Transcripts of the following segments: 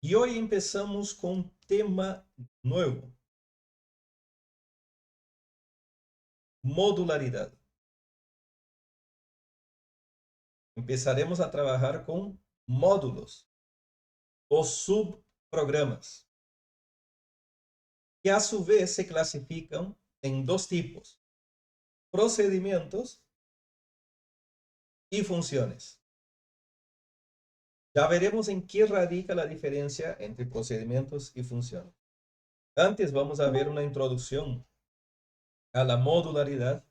Y hoy empezamos con un tema nuevo, modularidad. Empezaremos a trabajar con módulos o subprogramas, que a su vez se clasifican en dos tipos, procedimientos y funciones. Ya veremos en qué radica la diferencia entre procedimientos y funciones. Antes vamos a ver una introducción a la modularidad,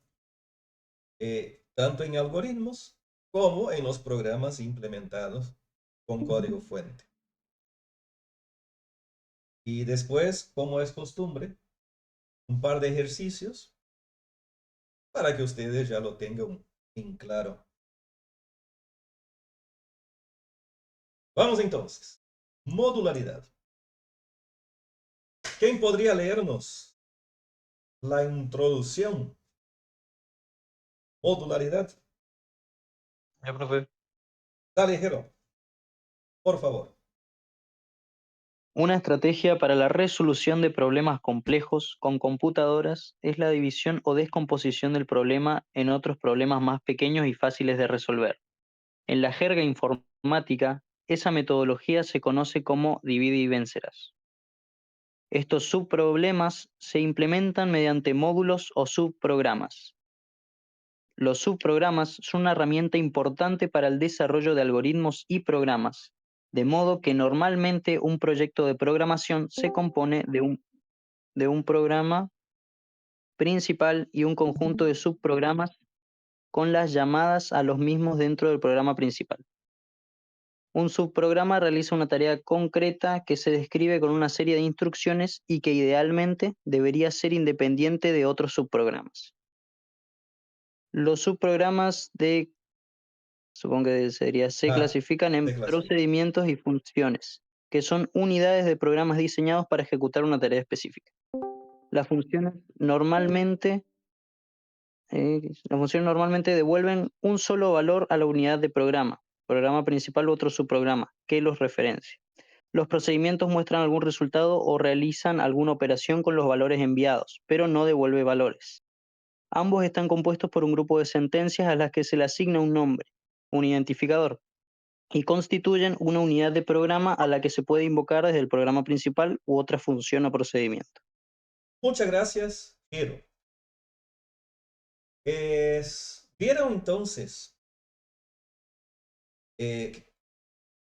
tanto en algoritmos como en los programas implementados con código fuente. Y después, como es costumbre, un par de ejercicios para que ustedes ya lo tengan en claro. Vamos entonces. Modularidad. ¿Quién podría leernos la introducción? Modularidad. Ya, profe. Dale, Jero, por favor. Una estrategia para la resolución de problemas complejos con computadoras es la división o descomposición del problema en otros problemas más pequeños y fáciles de resolver. En la jerga informática, esa metodología se conoce como divide y vencerás. Estos subproblemas se implementan mediante módulos o subprogramas. Los subprogramas son una herramienta importante para el desarrollo de algoritmos y programas, de modo que normalmente un proyecto de programación se compone de un programa principal y un conjunto de subprogramas con las llamadas a los mismos dentro del programa principal. Un subprograma realiza una tarea concreta que se describe con una serie de instrucciones y que idealmente debería ser independiente de otros subprogramas. Los subprogramas supongo que se Ah, clasifican en se clasifica. procedimientos y funciones, que son unidades de programas diseñados para ejecutar una tarea específica. Las funciones normalmente, las funciones normalmente devuelven un solo valor a la unidad de programa principal u otro subprograma, que los referencia. Los procedimientos muestran algún resultado o realizan alguna operación con los valores enviados, pero no devuelve valores. Ambos están compuestos por un grupo de sentencias a las que se le asigna un nombre, un identificador, y constituyen una unidad de programa a la que se puede invocar desde el programa principal u otra función o procedimiento. Muchas gracias, Jero. Vieron entonces, eh,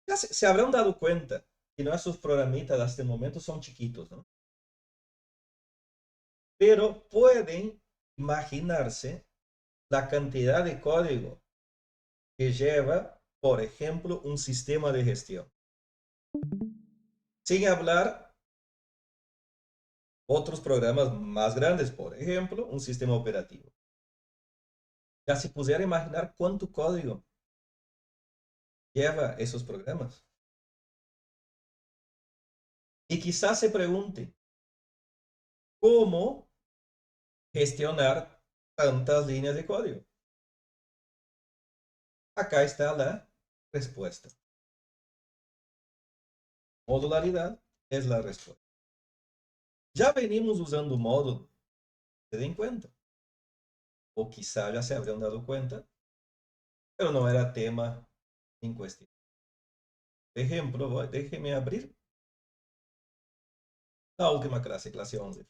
ya se habrán dado cuenta que nuestros programitas hasta el momento son chiquitos, ¿no? Pero pueden imaginarse la cantidad de código que lleva, por ejemplo, un sistema de gestión. Sin hablar otros programas más grandes, por ejemplo, un sistema operativo. Ya se pudiera imaginar cuánto código lleva esos programas. Y quizás se pregunte, ¿cómo gestionar tantas líneas de código? Acá está la respuesta. Modularidad es la respuesta. Ya venimos usando módulo, se den cuenta. O quizá ya se habrán dado cuenta, pero no era tema en cuestión. Por ejemplo, déjeme abrir la última clase, clase 11.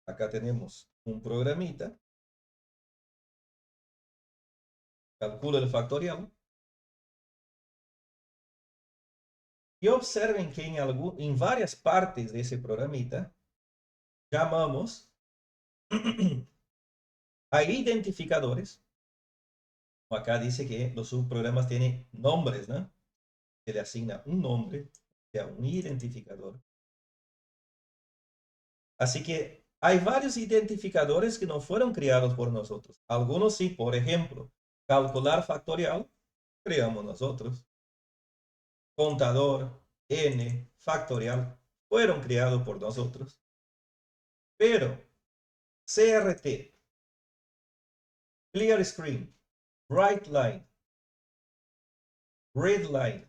Acá tenemos un programita, calculo el factorial, y observen que en varias partes de ese programita llamamos a identificadores. Acá dice que los subprogramas tienen nombres, ¿no? Se le asigna un nombre, o sea, un identificador. Así que hay varios identificadores que no fueron creados por nosotros. Algunos sí, por ejemplo, calcular factorial, creamos nosotros. Contador, n, factorial, fueron creados por nosotros. Pero CRT, clear screen, write line, read line,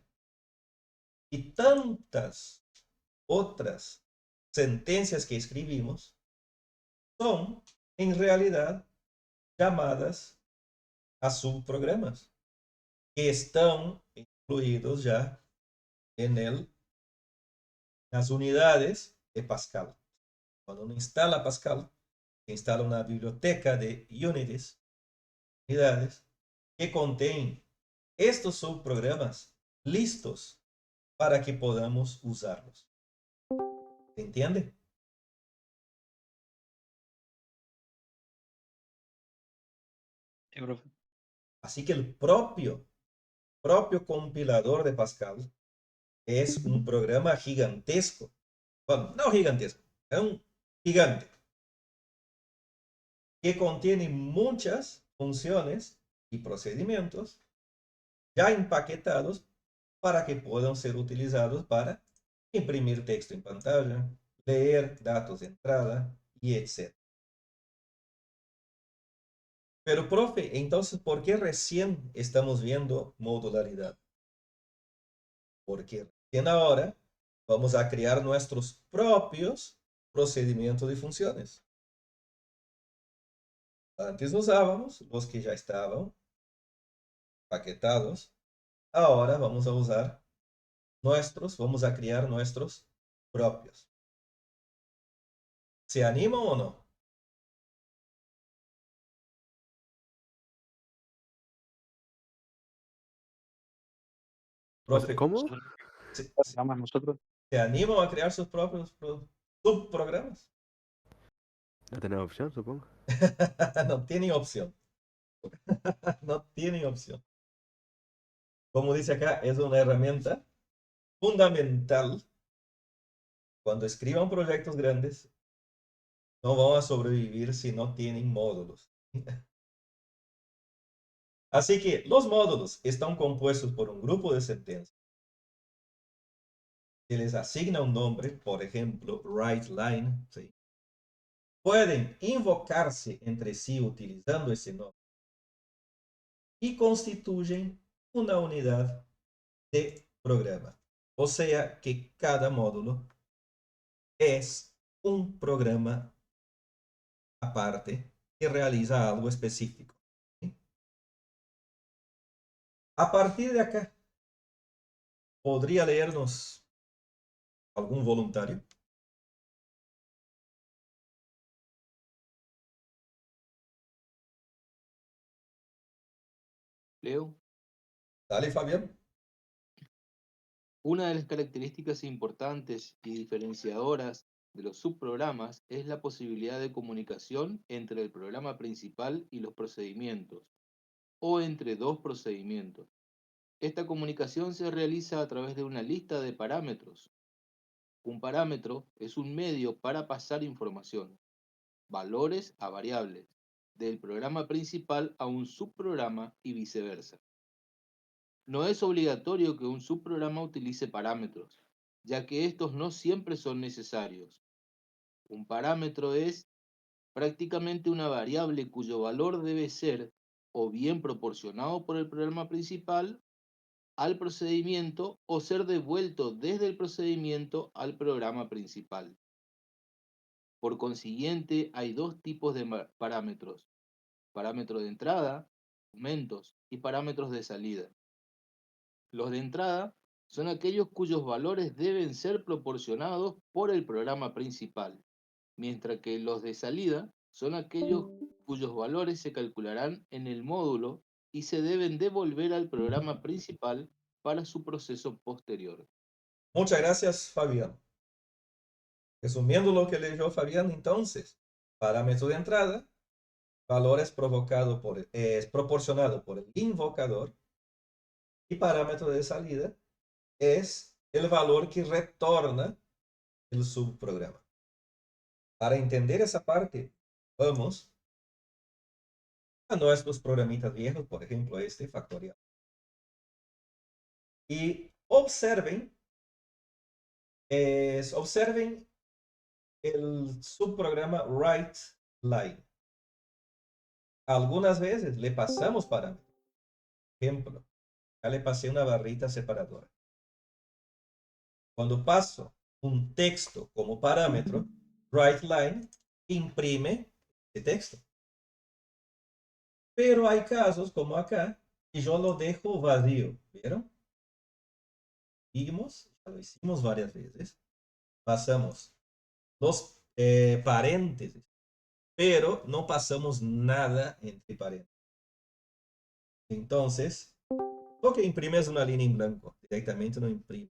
y tantas otras sentencias que escribimos son en realidad llamadas a subprogramas que están incluidos ya en las unidades de Pascal. Cuando uno instala Pascal, se instala una biblioteca de unidades que contienen estos subprogramas listos para que podamos usarlos. ¿Se entiende? Sí, profe. Así que el propio compilador de Pascal es un programa gigantesco. Bueno, no gigantesco, es un gigante que contiene muchas funciones y procedimientos ya empaquetados para que puedan ser utilizados para imprimir texto en pantalla, leer datos de entrada y etc. Pero, profe, entonces, ¿por qué recién estamos viendo modularidad? Porque recién ahora vamos a crear nuestros propios procedimientos y funciones. Antes usábamos los que ya estaban paquetados. Ahora vamos a usar vamos a crear nuestros propios. ¿Se animan o no? O sea, Profe, ¿cómo? Nosotros ¿se, programas nosotros. se animan a crear sus propios subprogramas? No tenés opción, supongo. No tienen opción. No tienen opción. Como dice acá, es una herramienta fundamental. Cuando escriban proyectos grandes, no van a sobrevivir si no tienen módulos. Así que los módulos están compuestos por un grupo de sentencias. Se les asigna un nombre, por ejemplo, WriteLine. ¿Sí? Pueden invocarse entre sí utilizando ese nombre y constituyen una unidad de programa. O sea que cada módulo es un programa aparte que realiza algo específico. ¿Sí? A partir de acá, ¿podría leernos algún voluntario? Leo, Dale, Fabián. una de las características importantes y diferenciadoras de los subprogramas es la posibilidad de comunicación entre el programa principal y los procedimientos, o entre dos procedimientos. Esta comunicación se realiza a través de una lista de parámetros. Un parámetro es un medio para pasar información, valores a variables, del programa principal a un subprograma y viceversa. No es obligatorio que un subprograma utilice parámetros, ya que estos no siempre son necesarios. Un parámetro es prácticamente una variable cuyo valor debe ser o bien proporcionado por el programa principal al procedimiento o ser devuelto desde el procedimiento al programa principal. Por consiguiente, hay dos tipos de parámetros: parámetros de entrada, aumentos, y parámetros de salida. Los de entrada son aquellos cuyos valores deben ser proporcionados por el programa principal, mientras que los de salida son aquellos cuyos valores se calcularán en el módulo y se deben devolver al programa principal para su proceso posterior. Muchas gracias, Fabián. Resumiendo lo que leyó Fabián, entonces, parámetro de entrada, valor es proporcionado por el invocador, y parámetro de salida es el valor que retorna el subprograma. Para entender esa parte, vamos a nuestros programitas viejos, por ejemplo, este factorial. Y observen el subprograma WriteLine. Algunas veces le pasamos parámetros. Ejemplo, ya le pasé una barrita separadora. Cuando paso un texto como parámetro, WriteLine imprime ese texto. Pero hay casos como acá, y yo lo dejo vacío, ¿vieron? Seguimos, ya lo hicimos varias veces. Pasamos los paréntesis, pero no pasamos nada entre paréntesis. Entonces, lo que imprime es una línea en blanco, directamente no imprime.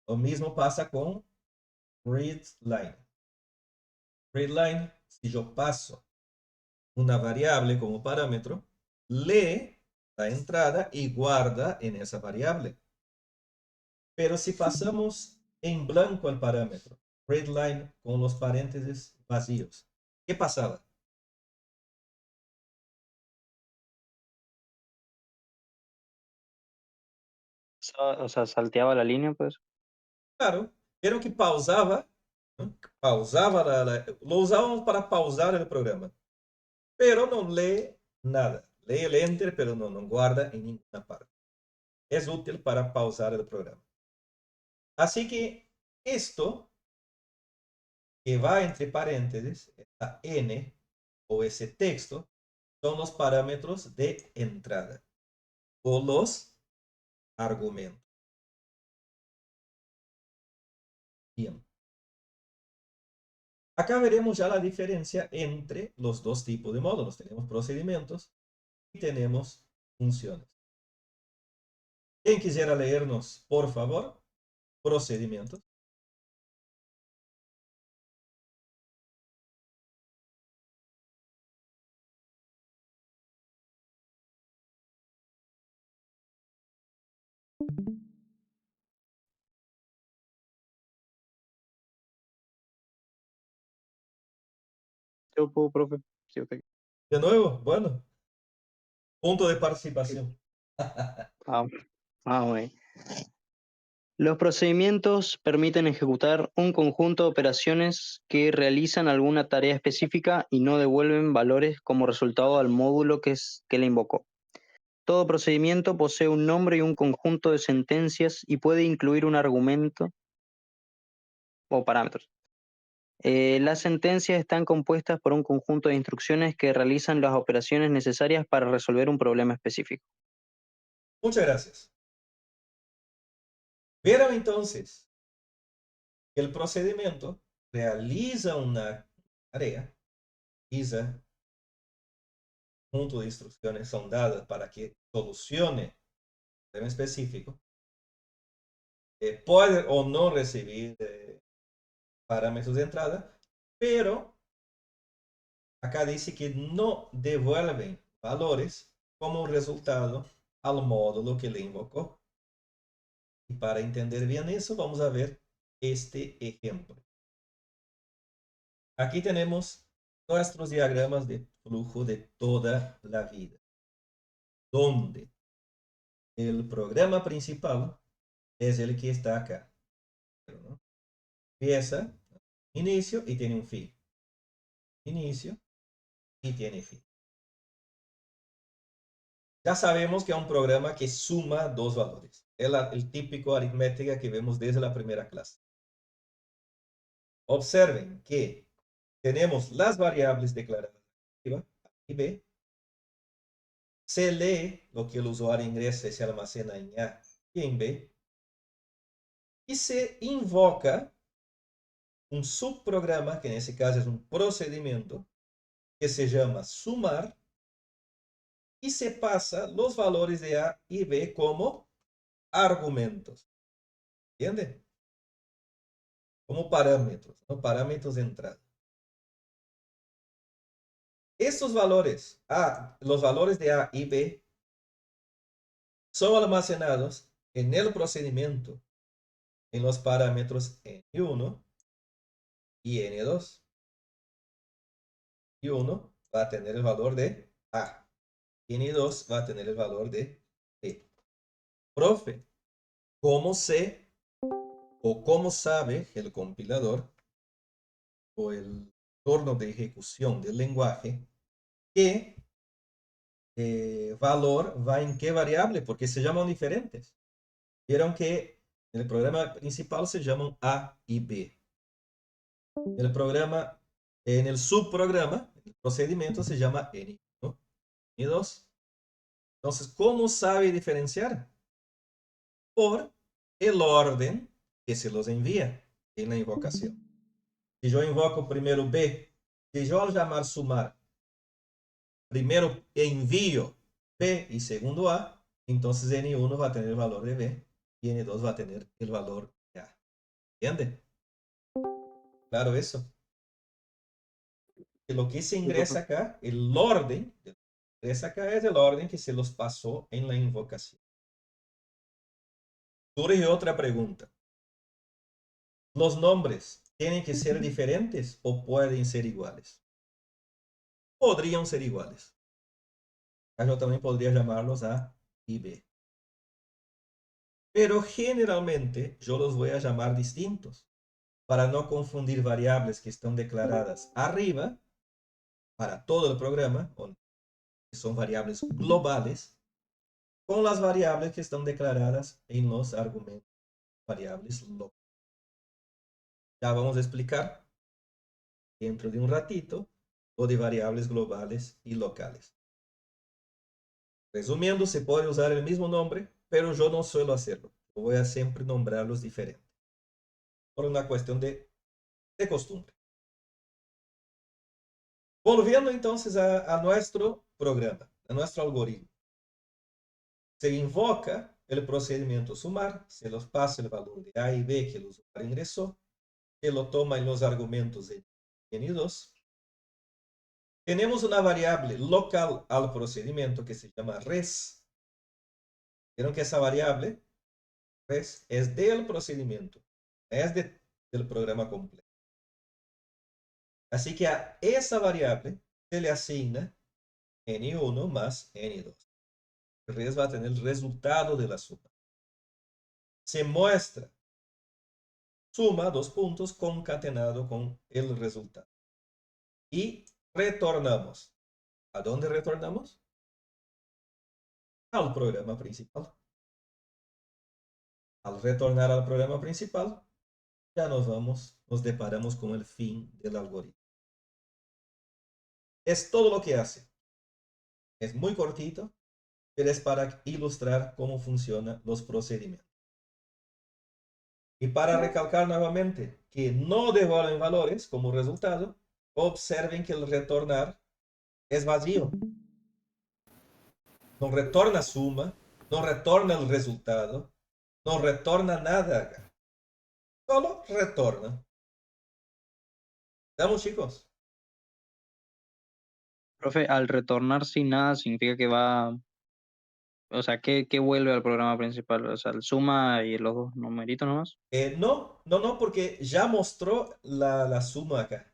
Lo mismo pasa con readLine. ReadLine, si yo paso una variable como parámetro, lee la entrada y guarda en esa variable. Pero si pasamos en blanco al parámetro, readLine con los paréntesis vacíos, ¿qué pasaba? O sea, salteaba la línea, pues. Claro, vieron que pausaba, ¿no? Pausaba, lo usábamos para pausar el programa, pero no lee nada. Lee el enter, pero no guarda en ninguna parte. Es útil para pausar el programa. Así que esto que va entre paréntesis, esta n o ese texto, son los parámetros de entrada o los argumentos. Bien. Acá veremos ya la diferencia entre los dos tipos de módulos. Tenemos procedimientos y tenemos funciones. ¿Quién quisiera leernos, por favor, procedimientos? Yo puedo, profe. Sí, ok. De nuevo, bueno, punto de participación. Ah, bueno. Los procedimientos permiten ejecutar un conjunto de operaciones que realizan alguna tarea específica y no devuelven valores como resultado al módulo que le invocó. Todo procedimiento posee un nombre y un conjunto de sentencias y puede incluir un argumento o parámetros. Las sentencias están compuestas por un conjunto de instrucciones que realizan las operaciones necesarias para resolver un problema específico. Muchas gracias. Vieron entonces que el procedimiento realiza una tarea, realiza un conjunto de instrucciones son dadas para que solucione un problema específico. Puede o no recibir parámetros de entrada, pero acá dice que no devuelven valores como resultado al módulo que le invocó. Y para entender bien eso, vamos a ver este ejemplo. Aquí tenemos nuestros diagramas de flujo de toda la vida, donde el programa principal es el que está acá, ¿no? Empieza, inicio y tiene un fin. Inicio y tiene fin. Ya sabemos que es un programa que suma dos valores. Es el típico aritmética que vemos desde la primera clase. Observen que tenemos las variables declaradas arriba, A y B. Se lee lo que el usuario ingresa y se almacena en A y en B. Y se invoca un subprograma, que en ese caso es un procedimiento, que se llama sumar, y se pasa los valores de A y B como argumentos. ¿Entiende? Como parámetros, ¿no? Parámetros de entrada. Estos valores, los valores de A y B, son almacenados en el procedimiento en los parámetros N1 y N2. N1 va a tener el valor de A. N2 va a tener el valor de B. Profe, ¿cómo sé o cómo sabe el compilador o el entorno de ejecución del lenguaje qué valor va en qué variable? Porque se llaman diferentes. Vieron que en el programa principal se llaman A y B. En el subprograma, el procedimiento se llama N1, N2. Entonces, ¿cómo sabe diferenciar? Por el orden que se los envía en la invocación. Si yo invoco primero B, si yo al llamar sumar, primero envío B y segundo A, entonces N1 va a tener el valor de B y N2 va a tener el valor de A. ¿Entiende? Claro eso. Que lo que se Sí, ingresa profe. acá, el orden que ingresa acá es el orden que se los pasó en la invocación. Surge otra pregunta. ¿Los nombres tienen que ser diferentes o pueden ser iguales? Podrían ser iguales. Yo también podría llamarlos A y B. Pero generalmente yo los voy a llamar distintos para no confundir variables que están declaradas arriba para todo el programa, que son variables globales, con las variables que están declaradas en los argumentos variables locales. Ya vamos a explicar dentro de un ratito lo de variables globales y locales. Resumiendo, se puede usar el mismo nombre, pero yo no suelo hacerlo. Yo voy a siempre nombrarlos diferentes. Por una cuestión de costumbre. Volviendo entonces a nuestro programa, a nuestro algoritmo. Se invoca el procedimiento sumar, se los pasa el valor de A y B que el usuario ingresó, se lo toma en los argumentos de N2. Tenemos una variable local al procedimiento que se llama res. Vieron que esa variable res es del procedimiento, es del programa completo. Así que a esa variable se le asigna N1 más N2. Res va a tener el resultado de la suma. Se muestra suma, dos puntos, concatenado con el resultado. Y retornamos. ¿A dónde retornamos? Al programa principal. Al retornar al programa principal, ya nos deparamos con el fin del algoritmo. Es todo lo que hace. Es muy cortito, pero es para ilustrar cómo funcionan los procedimientos. Y para recalcar nuevamente que no devuelven valores como resultado, observen que el retornar es vacío. No retorna suma, no retorna el resultado, no retorna nada acá. Solo retorna. ¿Estamos, chicos? Profe, al retornar sin nada significa que va, o sea, ¿qué vuelve al programa principal? O sea, el suma y los dos numeritos nomás. No, porque ya mostró la suma acá.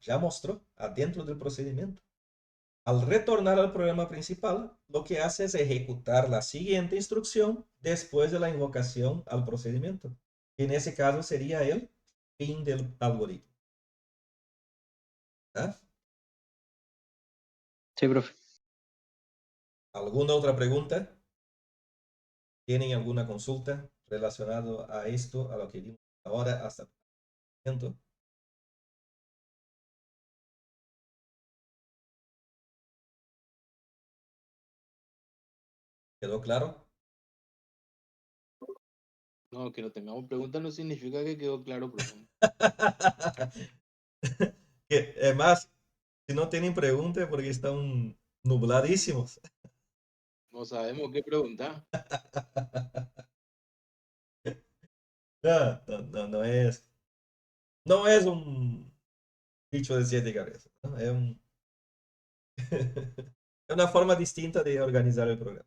Ya mostró adentro del procedimiento. Al retornar al programa principal, lo que hace es ejecutar la siguiente instrucción después de la invocación al procedimiento. En ese caso sería el fin del algoritmo. ¿Ah? Sí, profe. ¿Alguna otra pregunta? ¿Tienen alguna consulta relacionada a esto, a lo que vimos ahora hasta el momento? ¿Quedó claro? No, que no tengamos preguntas no significa que quedó claro, profe. Además, si no tienen preguntas porque están nubladísimos. No sabemos qué preguntar. No es un bicho de siete cabezas, ¿no? Es una forma distinta de organizar el programa.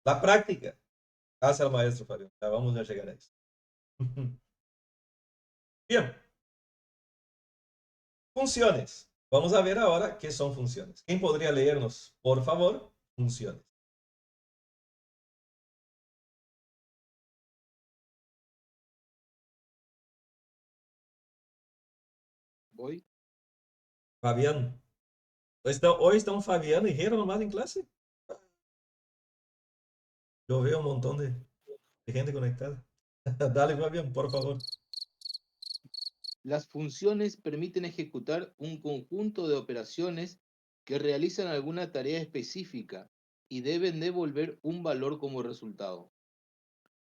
La práctica hace al maestro, Fabio. Ya vamos a llegar a eso. Bien, funciones. Vamos a ver ahora qué son funciones. ¿Quién podría leernos, por favor, funciones? Voy. Fabián. Hoy está un Fabián y Jero nomás en clase. Yo veo un montón de... Hay gente conectada. Dale, Fabián, por favor. Las funciones permiten ejecutar un conjunto de operaciones que realizan alguna tarea específica y deben devolver un valor como resultado.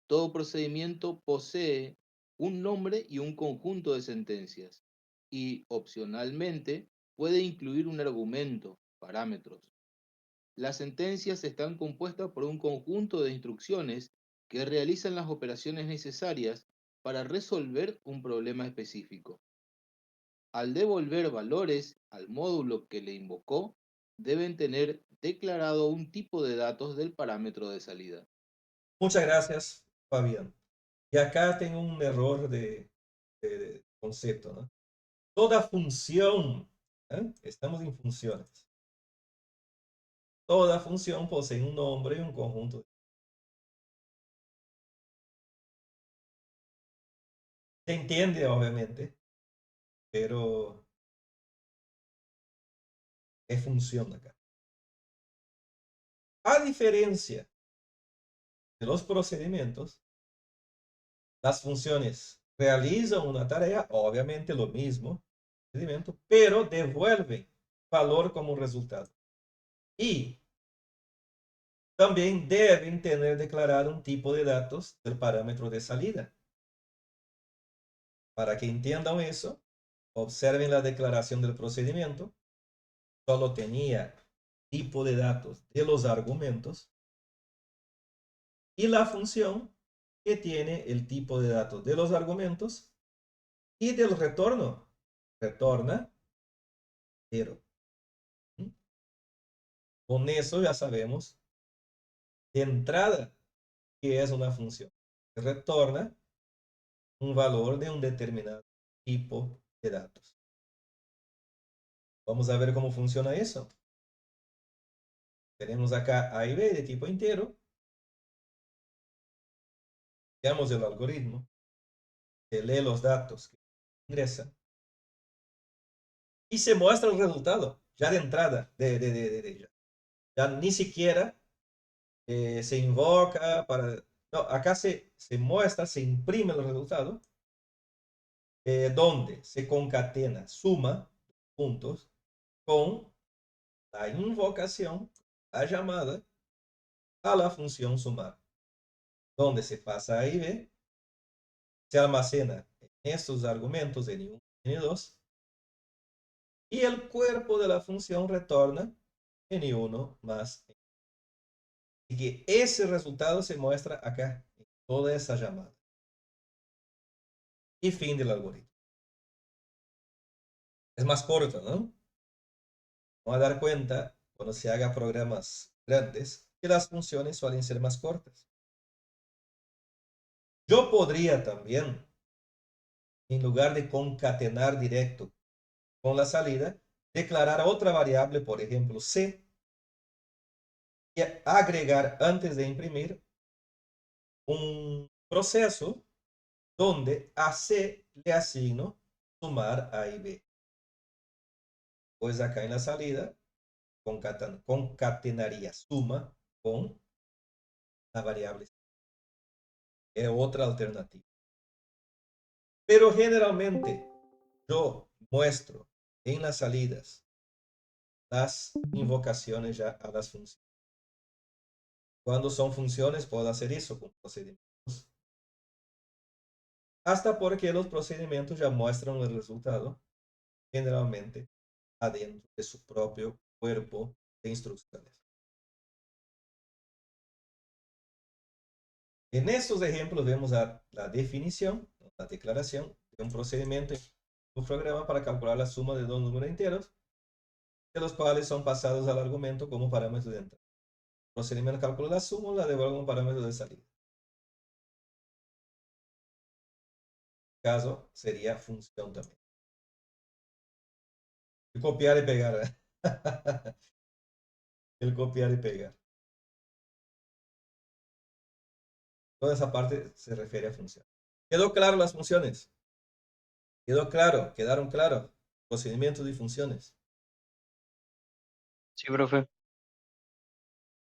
Todo procedimiento posee un nombre y un conjunto de sentencias y, opcionalmente, puede incluir un argumento, parámetros. Las sentencias están compuestas por un conjunto de instrucciones que realizan las operaciones necesarias para resolver un problema específico. Al devolver valores al módulo que le invocó, deben tener declarado un tipo de datos del parámetro de salida. Muchas gracias, Fabián. Y acá tengo un error de concepto, ¿no? Toda función, ¿eh? Estamos en funciones. Toda función posee un nombre y un conjunto. Se entiende, obviamente, pero es función acá. A diferencia de los procedimientos, las funciones realizan una tarea, obviamente lo mismo, procedimiento, pero devuelven valor como resultado. Y también deben tener declarado un tipo de datos del parámetro de salida. Para que entiendan eso, observen la declaración del procedimiento. Solo tenía tipo de datos de los argumentos y la función que tiene el tipo de datos de los argumentos y del retorno. Retorna 0. Con eso ya sabemos de entrada que es una función. Retorna un valor de un determinado tipo de datos. Vamos a ver cómo funciona eso. Tenemos acá A y B de tipo entero. Veamos el algoritmo que lee los datos que ingresan y se muestra el resultado ya de entrada de ella. Ya ni siquiera se invoca para... No, acá se muestra, se imprime el resultado donde se concatena suma puntos con la invocación, la llamada a la función sumar, donde se pasa A y B, se almacena estos argumentos N1 y N2 y el cuerpo de la función retorna N1 más N2. Así que ese resultado se muestra acá en toda esa llamada. Y fin del algoritmo. Es más corto, ¿no? Vamos a dar cuenta cuando se haga programas grandes que las funciones suelen ser más cortas. Yo podría también, en lugar de concatenar directo con la salida, declarar otra variable, por ejemplo, C, y agregar antes de imprimir un proceso donde a C le asigno sumar A y B. Pues acá en la salida concatenaría suma con la variable C. Es otra alternativa. Pero generalmente yo muestro en las salidas las invocaciones ya a las funciones. Cuando son funciones puedo hacer eso con procedimientos. Hasta porque los procedimientos ya muestran el resultado generalmente adentro de su propio cuerpo de instrucciones. En estos ejemplos vemos la definición, la declaración de un procedimiento en un programa para calcular la suma de dos números enteros, de los cuales son pasados al argumento como parámetro de entrada. El procedimiento calcula la suma, la devuelve como parámetro de salida. En este caso sería función también. El copiar y pegar. El copiar y pegar. Toda esa parte se refiere a función. ¿Quedó claro las funciones? ¿Quedó claro? ¿Quedaron claros? Procedimientos y funciones. Sí, profe.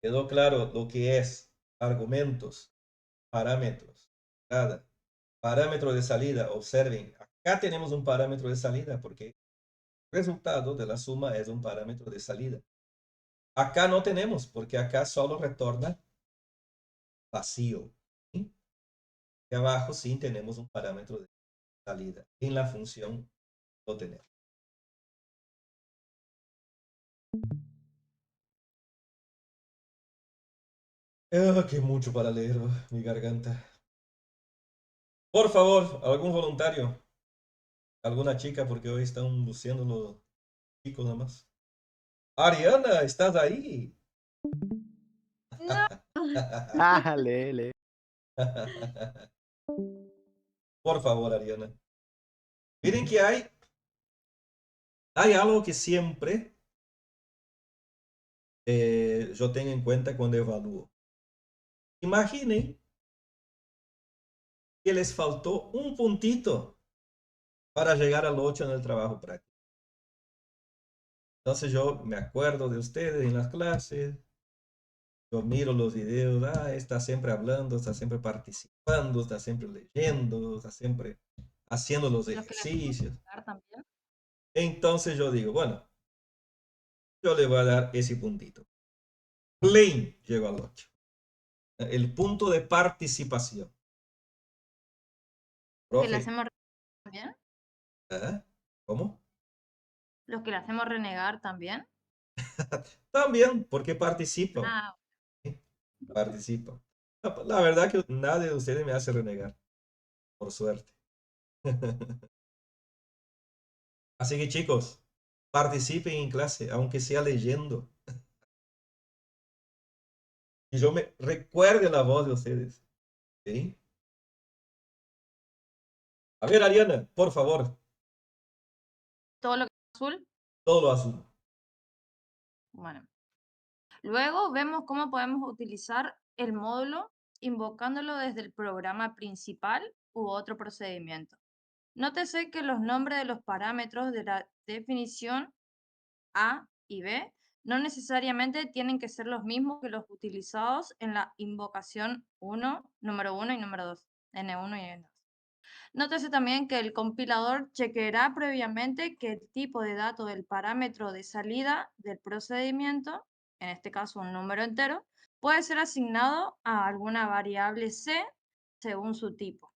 ¿Quedó claro lo que es argumentos, parámetros. Nada. Parámetro de salida, observen, acá tenemos un parámetro de salida porque el resultado de la suma es un parámetro de salida. Acá no tenemos porque acá solo retorna vacío. ¿Sí? Y abajo sí tenemos un parámetro de salida. En la función lo tenemos. Que mucho para leer, mi garganta. Por favor, algún voluntario, alguna chica, porque hoy están luciendo los chicos nada más. Ariana, ¿estás ahí? No. Ah, lee, lee. Por favor, Ariana. Miren que hay algo que siempre yo tengo en cuenta cuando evalúo. Imaginen que les faltó un puntito para llegar al 8 en el trabajo práctico. Entonces yo me acuerdo de ustedes en las clases, yo miro los videos, está siempre hablando, está siempre participando, está siempre leyendo, está siempre haciendo los Los que le hacemos ejercicios. renegar también. Entonces yo digo, bueno, yo le voy a dar ese puntito. Plain llegó al 8. El punto de participación. Los que le Profe, hacemos renegar también. ¿ah? ¿Cómo? Los que le hacemos renegar también. También, porque participan. Ah, ¿Sí? Participan. La verdad que nadie de ustedes me hace renegar, por suerte. Así que chicos, participen en clase, aunque sea leyendo. Y yo me recuerde la voz de ustedes. ¿Sí? A ver, Ariana, por favor, todo lo que es azul. todo lo azul. Bueno. Luego vemos cómo podemos utilizar el módulo invocándolo desde el programa principal u otro procedimiento. Nótese que los nombres de los parámetros de la definición A y B no necesariamente tienen que ser los mismos que los utilizados en la invocación número 1 y número 2, N1 y N2. Nótese también que el compilador chequeará previamente que el tipo de dato del parámetro de salida del procedimiento, en este caso un número entero, puede ser asignado a alguna variable C según su tipo.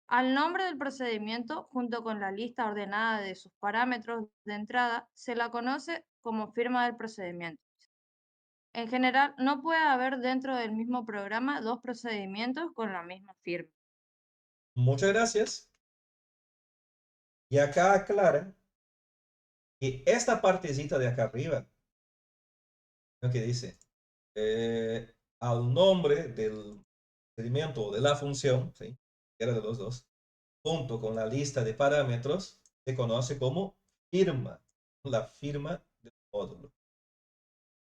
Al nombre del procedimiento, junto con la lista ordenada de sus parámetros de entrada, se la conoce como firma del procedimiento. En general, no puede haber dentro del mismo programa dos procedimientos con la misma firma. Muchas gracias. Y acá aclara que esta partecita de acá arriba, lo que dice, al nombre del procedimiento o de la función, ¿sí? Era de los dos, junto con la lista de parámetros, se conoce como firma, la firma del módulo.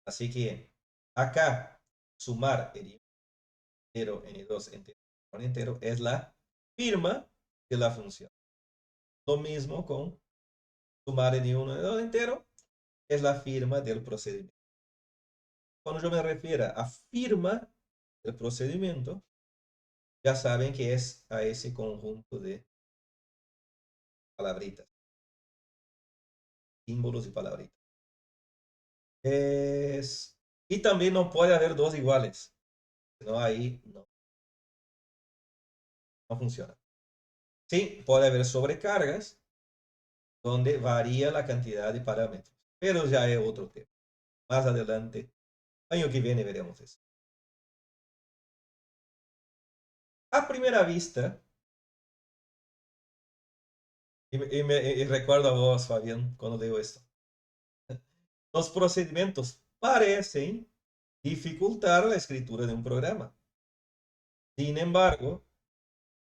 Así que acá, sumar entero, n2 entero, entero, es la firma de la función. Lo mismo con sumar n1, n2 entero, es la firma del procedimiento. Cuando yo me refiero a firma del procedimiento, ya saben que es a ese conjunto de palabritas, símbolos y palabritas. Y también no puede haber dos iguales, no ahí no funciona. Sí, puede haber sobrecargas donde varía la cantidad de parámetros, pero ya es otro tema. Más adelante, año que viene veremos eso. A primera vista, y recuerdo a vos, Fabián, cuando digo esto, los procedimientos parecen dificultar la escritura de un programa. Sin embargo,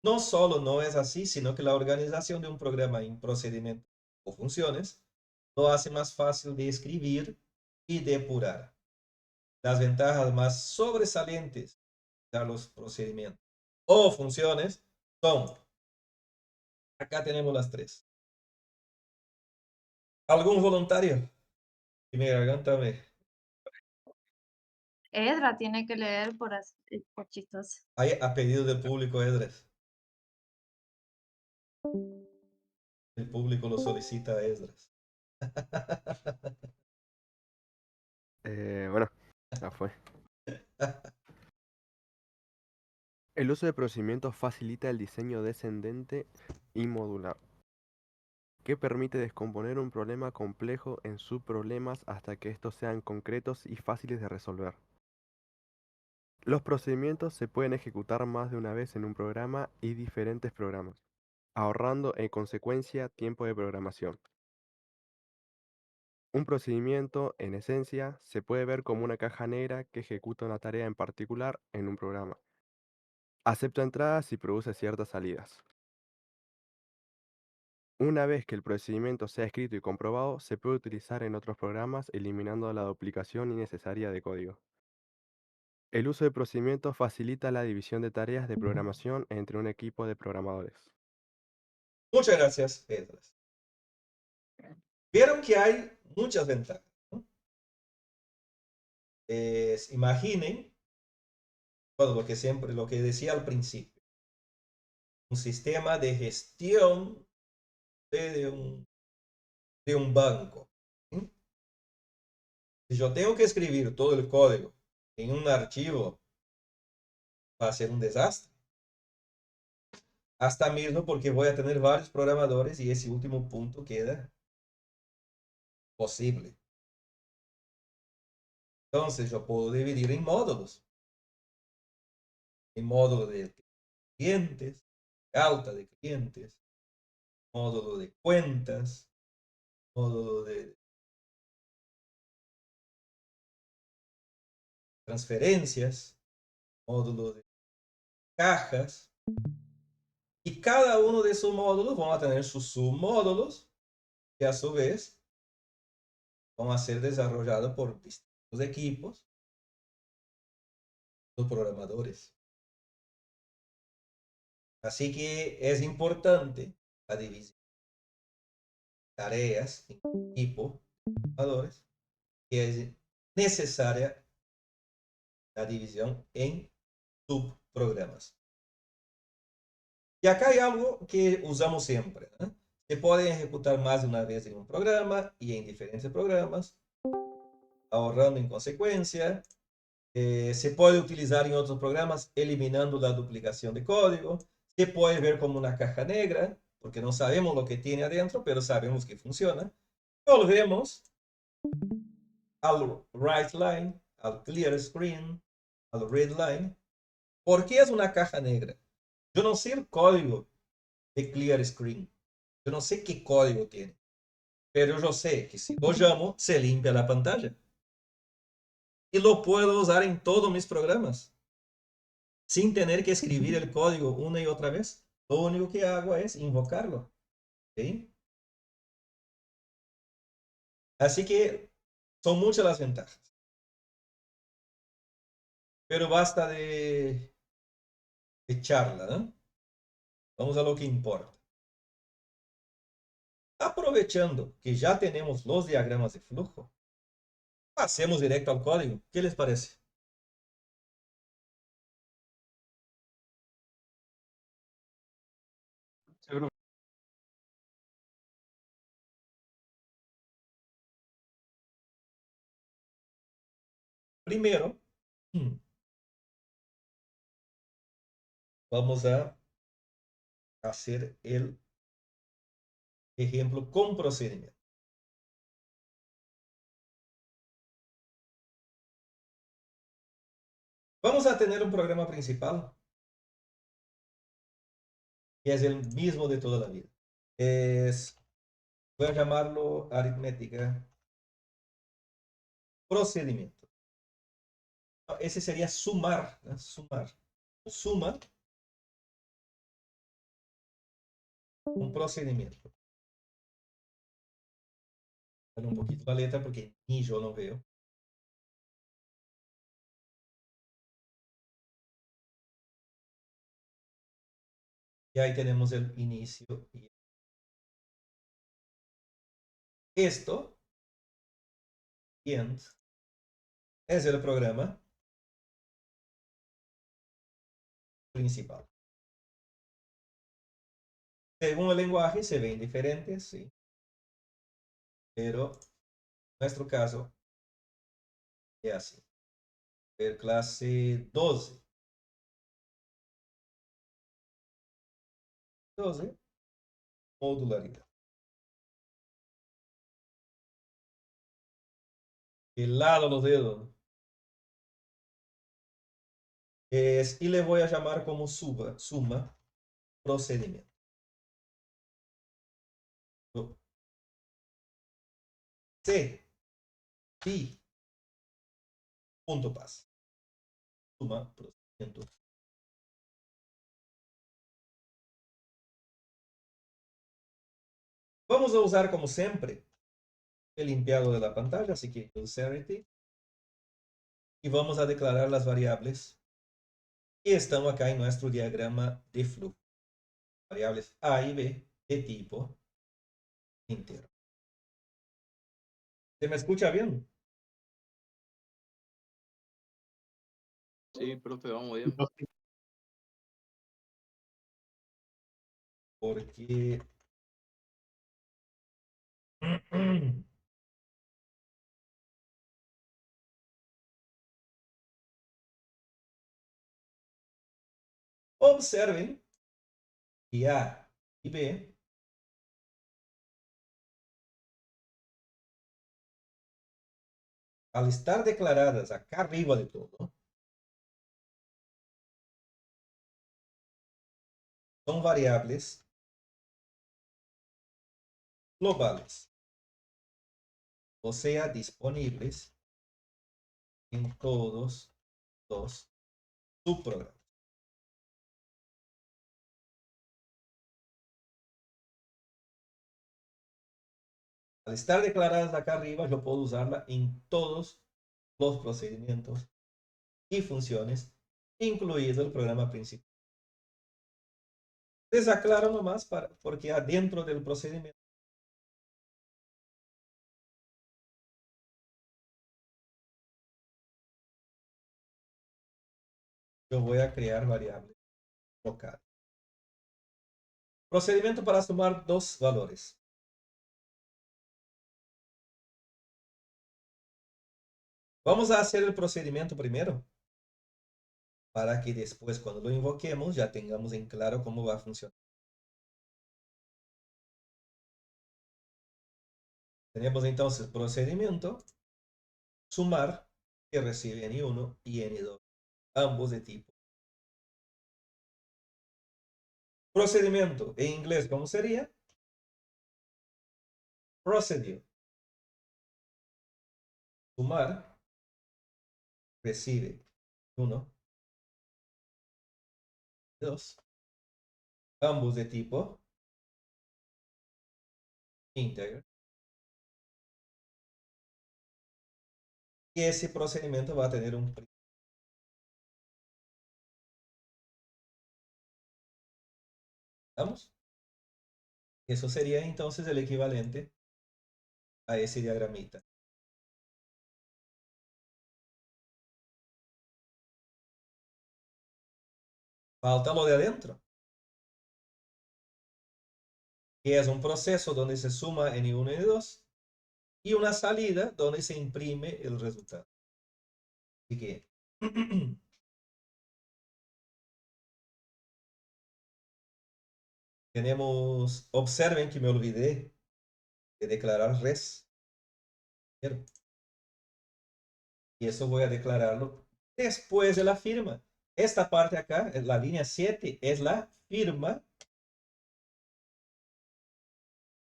no solo no es así, sino que la organización de un programa en procedimientos o funciones lo hace más fácil de escribir y depurar. Las ventajas más sobresalientes de los procedimientos o funciones son, acá tenemos las tres. ¿Algún voluntario? Y mi garganta me... Edra tiene que leer por chistoso. Hay a pedido del público, Esdras. El público lo solicita a Esdras. Bueno, ya fue. El uso de procedimientos facilita el diseño descendente y modular, que permite descomponer un problema complejo en subproblemas hasta que estos sean concretos y fáciles de resolver. Los procedimientos se pueden ejecutar más de una vez en un programa y diferentes programas, ahorrando en consecuencia tiempo de programación. Un procedimiento, en esencia, se puede ver como una caja negra que ejecuta una tarea en particular en un programa. Acepta entradas y produce ciertas salidas. Una vez que el procedimiento sea escrito y comprobado, se puede utilizar en otros programas eliminando la duplicación innecesaria de código. El uso de procedimientos facilita la división de tareas de programación entre un equipo de programadores. Muchas gracias, Esdras. Vieron que hay muchas ventajas, ¿no? Imaginen, bueno, lo que decía al principio, un sistema de gestión de un banco. ¿Sí? Si yo tengo que escribir todo el código en un archivo, va a ser un desastre. Hasta mismo porque voy a tener varios programadores y ese último punto queda posible. Entonces yo puedo dividir en módulos. En módulo de clientes, alta de clientes, módulo de cuentas, módulo de transferencias, módulo de cajas. Y cada uno de esos módulos van a tener sus submódulos que a su vez van a ser desarrollados por distintos equipos, los programadores. Así que es importante la división de tareas en equipo de programadores, que es necesaria la división en subprogramas. Y acá hay algo que usamos siempre, ¿no? Se puede ejecutar más de una vez en un programa y en diferentes programas, ahorrando en consecuencia. Se puede utilizar en otros programas eliminando la duplicación de código. Se puede ver como una caja negra, porque no sabemos lo que tiene adentro, pero sabemos que funciona. Volvemos al write line, al clear screen, al read line. ¿Por qué es una caja negra? Yo no sé el código de clear screen. Yo no sé qué código tiene. Pero yo sé que si lo llamo, se limpia la pantalla. Y lo puedo usar en todos mis programas, sin tener que escribir el código una y otra vez. Lo único que hago es invocarlo. ¿Sí? Así que son muchas las ventajas. Pero basta de charla, ¿no? Vamos a lo que importa. Aprovechando que ya tenemos los diagramas de flujo, pasemos directo al código. ¿Qué les parece? Seguro. Primero, vamos a hacer el ejemplo con procedimiento. Vamos a tener un programa principal que es el mismo de toda la vida. Voy a llamarlo aritmética procedimiento. Ese sería sumar, ¿no? Sumar. Suma un procedimiento. Dale un poquito la letra porque ni yo no veo. Y ahí tenemos el inicio. Esto, end, es el programa principal. Según el lenguaje se ven diferentes, sí. Pero en nuestro caso es así. Ver clase 12. 12. Modularidad. El lado los dedos. Y le voy a llamar como suma procedimiento. C, I, punto paz. Suma procedimiento. Vamos a usar como siempre el limpiado de la pantalla, así que usability. Y vamos a declarar las variables que están acá en nuestro diagrama de flujo. Variables A y B de tipo entero. ¿Se me escucha bien? Sí, profe, vamos bien. Porque observen que A y B al estar declaradas acá arriba de todo, son variables globales, o sea, disponibles en todos los subprogramas. Al estar declaradas acá arriba, yo puedo usarla en todos los procedimientos y funciones, incluido el programa principal. Les aclaro nomás porque adentro del procedimiento yo voy a crear variables locales. Procedimiento para sumar dos valores. Vamos a hacer el procedimiento primero, para que después cuando lo invoquemos ya tengamos en claro cómo va a funcionar. Tenemos entonces procedimiento, sumar, que recibe N1 y N2, ambos de tipo. Procedimiento, en inglés, ¿cómo sería? Procedure. Sumar, recibe 1, 2, ambos de tipo integer. Y ese procedimiento va a tener un print. ¿Vamos? Eso sería entonces el equivalente a ese diagramita. Falta lo de adentro, que es un proceso donde se suma N1 y N2 y una salida donde se imprime el resultado. Así que tenemos, observen que me olvidé de declarar res. Y eso voy a declararlo después de la firma. Esta parte acá, la línea 7, es la firma,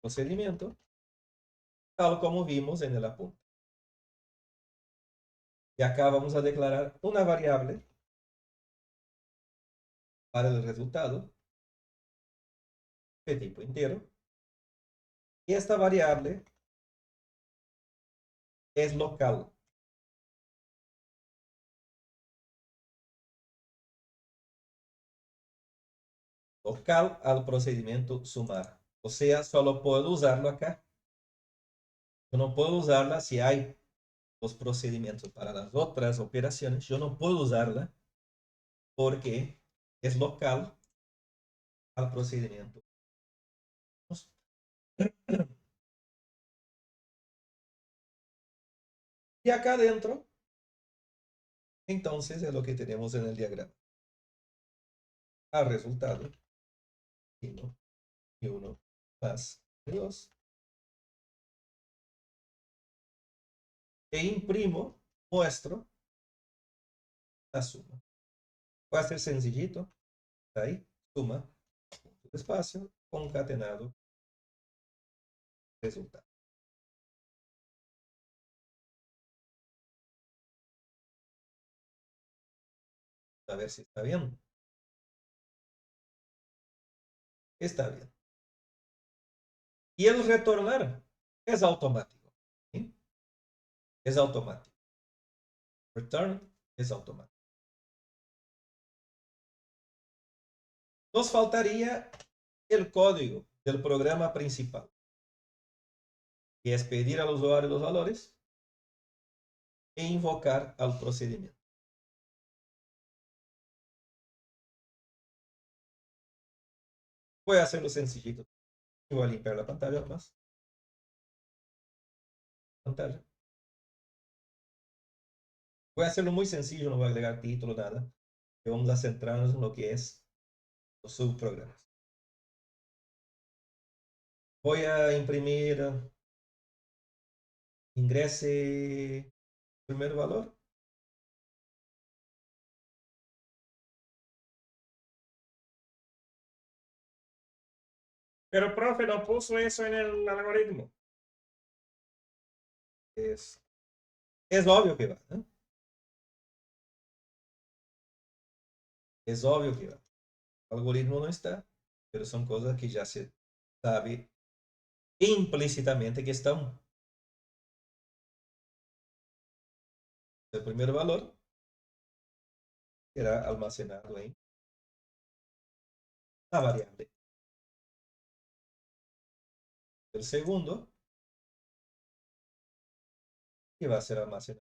procedimiento, tal como vimos en el apunte. Y acá vamos a declarar una variable para el resultado de tipo entero. Y esta variable es local. Local al procedimiento sumar. O sea, solo puedo usarlo acá. Yo no puedo usarla si hay los procedimientos para las otras operaciones. Yo no puedo usarla porque es local al procedimiento. Y acá adentro, entonces, es lo que tenemos en el diagrama. Al resultado, 1 y 1 más 2. E imprimo, muestro la suma. Va a ser sencillito. Ahí, suma, espacio, concatenado, resultado. A ver si está bien. Está bien. Y el retornar es automático. ¿Sí? Es automático. Return es automático. Nos faltaría el código del programa principal, que es pedir al usuario los valores e invocar al procedimiento. Voy a hacerlo sencillito. Voy a limpiar la pantalla más. Pantalla. Voy a hacerlo muy sencillo, no voy a agregar título, nada. Y vamos a centrarnos en lo que es los subprogramas. Voy a imprimir, ingrese primer valor. Pero, profe, no puso eso en el algoritmo. Es obvio que va, ¿no? Es obvio que va. El algoritmo no está, pero son cosas que ya se sabe implícitamente que están. El primer valor será almacenado en la variable. El segundo, que va a ser almacenado.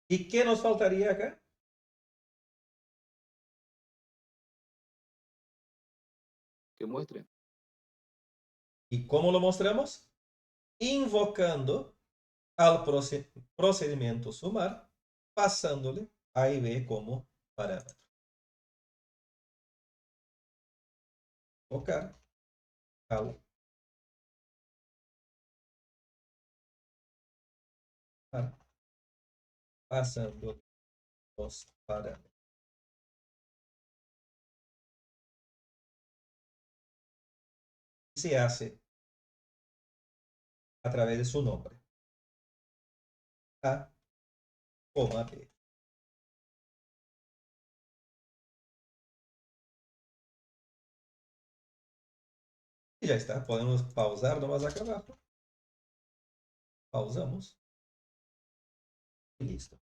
¿Y qué nos faltaría acá? Que muestre. ¿Y cómo lo mostramos? Invocando al procedimiento sumar, pasándole A y B como parámetro. Invocar al pasando los parámetros. Se hace a través de su nombre. A, B. Y ya está. Podemos pausar nomás acá abajo. Pausamos. Y listo.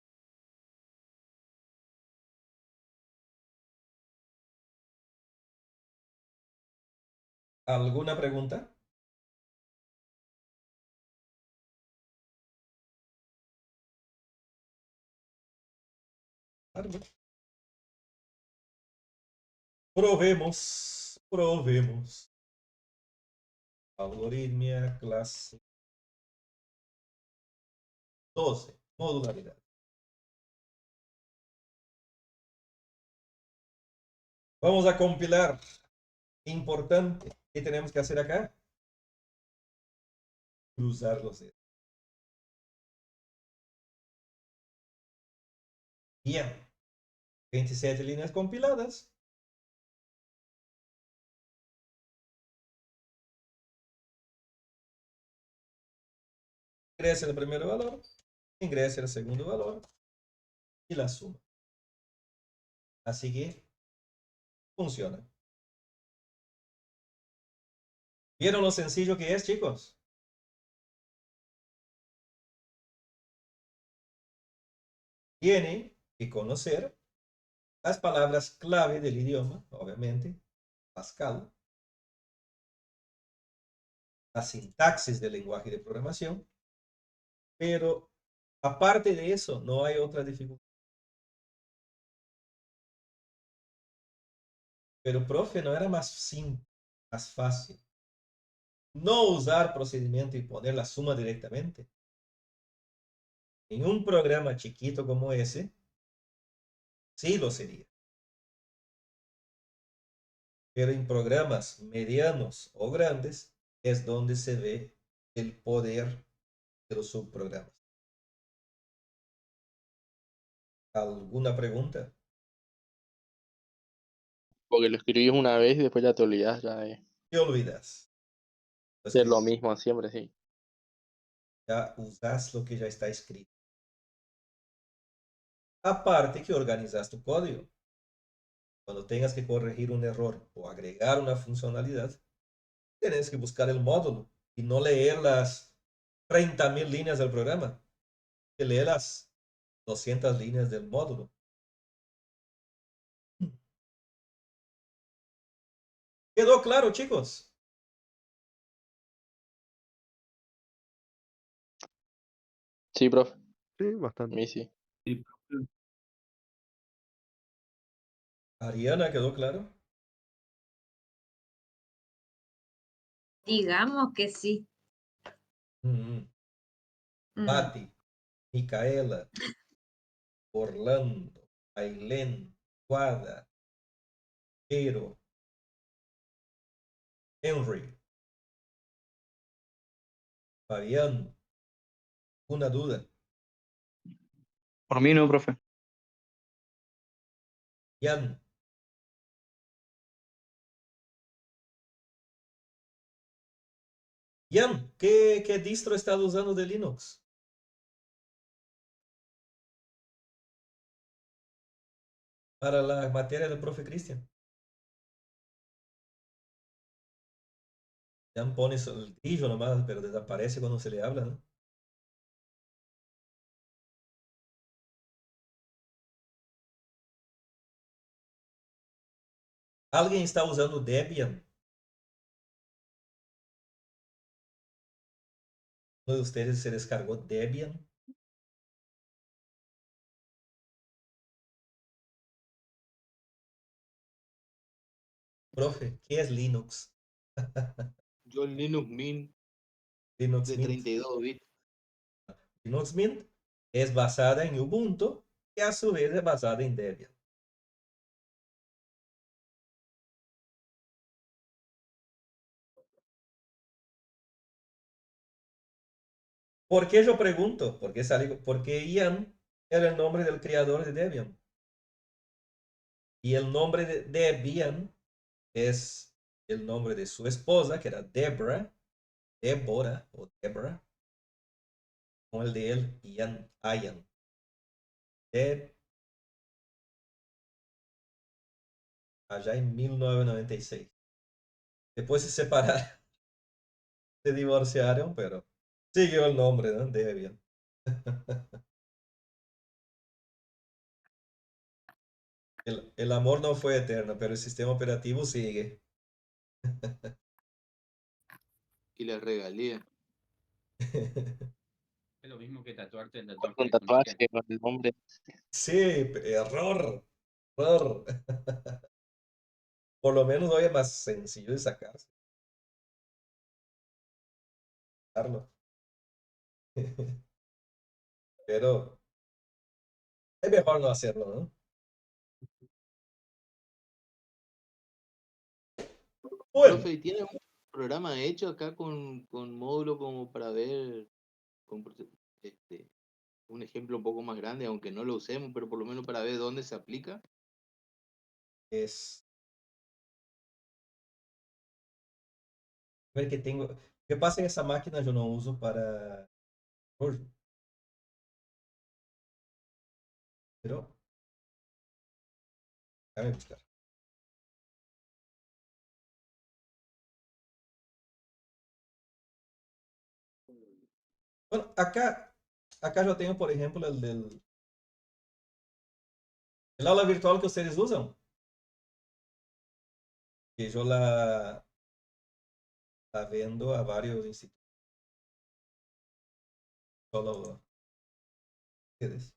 ¿Alguna pregunta? Probemos. Algoritmia clase 12, modularidad. Vamos a compilar. Importante. ¿Qué tenemos que hacer acá? Cruzar los dedos. Bien. 27 líneas compiladas. Ingresa el primer valor. Ingresa el segundo valor. Y la suma. Así que funciona. ¿Vieron lo sencillo que es, chicos? Tienen que conocer las palabras clave del idioma, obviamente, Pascal, la sintaxis del lenguaje de programación, pero aparte de eso, no hay otra dificultad. Pero, profe, ¿no era más simple, más fácil no usar procedimiento y poner la suma directamente? En un programa chiquito como ese, sí lo sería. Pero en programas medianos o grandes es donde se ve el poder de los subprogramas. ¿Alguna pregunta? Porque lo escribís una vez y después ya te olvidas ya de Te olvidas. hacer lo Entonces, mismo siempre, sí. ya usas lo que ya está escrito. Aparte que organizas tu código. Cuando tengas que corregir un error o agregar una funcionalidad, tienes que buscar el módulo y no leer las 30.000 líneas del programa, que lee las 200 líneas del módulo. ¿Quedó claro, chicos? Sí, profe, Sí, a bastante. mí sí. Sí, profe. Ariana, ¿quedó claro? Digamos que sí. Mm, Mm. Mati, Micaela, Orlando, Ailén, Guada, Pero, Henry, Fabián, una duda. Por mí no, profe. Jan, Jan, ¿qué distro estás usando de Linux? Para la materia del profe Cristian. Jan pone el grillo nomás, pero desaparece cuando se le habla, ¿no? ¿Alguien está usando Debian? ¿Uno de ustedes se descargó Debian? Profe, ¿qué es Linux? Yo el Linux Mint Linux de Mint. 32 bits. Linux Mint es basada en Ubuntu y a su vez es basada en Debian. ¿Por qué yo pregunto? Porque Ian era el nombre del creador de Debian. Y el nombre de Debian es el nombre de su esposa, que era Deborah o Deborah, con el de él, Ian. Deb, allá en 1996. Después se separaron, se divorciaron, pero siguió el nombre, ¿no? Debian. El amor no fue eterno, pero el sistema operativo sigue. Y la regalía. Es lo mismo que tatuarte el Un tatuaje con tatuaje Ikea. con el nombre. Sí, error. Por lo menos hoy es más sencillo de sacarse. Pero es mejor no hacerlo, ¿no? Bueno, Profe, ¿y tiene un programa hecho acá con módulo como para ver con este, un ejemplo un poco más grande, aunque no lo usemos, pero por lo menos para ver dónde se aplica? es ver que tengo. ¿Qué pasa en esa máquina? Yo no uso para. Pero déjame buscar. Bueno, acá yo tengo, por ejemplo, el aula virtual que ustedes usan. Que yo la vendo a varios institutos. Solo ustedes.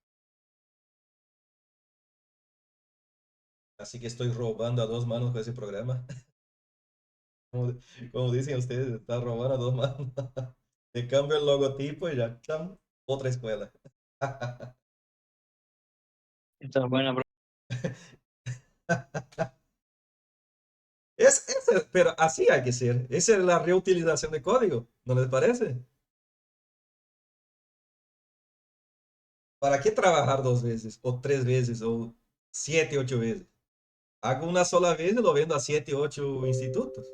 Así que estoy robando a dos manos con ese programa. Como, como dicen ustedes, está robando a dos manos. Le cambio el logotipo y ya, ¡cham! Otra escuela. Esta es buena, profe. Pero así hay que ser. Esa es la reutilización de código, ¿no les parece? ¿Para qué trabajar dos veces, o tres veces, o 7, 8 veces? Hago una sola vez y lo vendo a 7, 8 institutos.